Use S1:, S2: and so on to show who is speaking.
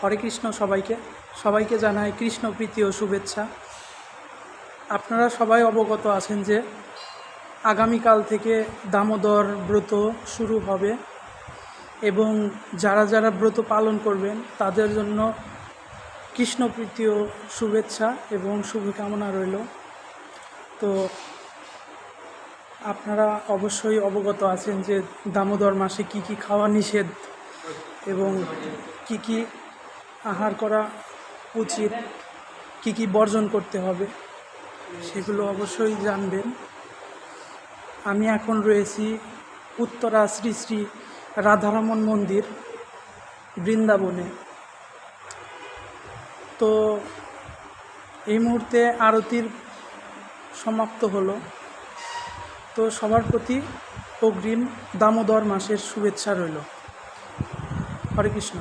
S1: হরে কৃষ্ণ। সবাইকে জানাই কৃষ্ণ প্রীতি ও শুভেচ্ছা। আপনারা সবাই অবগত আছেন যে আগামীকাল থেকে দামোদর ব্রত শুরু হবে এবং যারা যারা ব্রত পালন করবেন তাদের জন্য কৃষ্ণ প্রীতি ও শুভেচ্ছা এবং শুভকামনা রইল। তো আপনারা অবশ্যই অবগত আছেন যে দামোদর মাসে কি কি খাওয়া নিষেধ এবং কি কি আহার করা উচিত, কি কি বর্জন করতে হবে সেগুলো অবশ্যই জানবেন। আমি এখন রয়েছি উত্তরা শ্রী শ্রী রাধারমণ মন্দির বৃন্দাবনে। তো এই মুহূর্তে আরতির সমাপ্ত হলো। তো সবার প্রতি অগ্রিম দামোদর মাসের শুভেচ্ছা রইল। হরে কৃষ্ণ।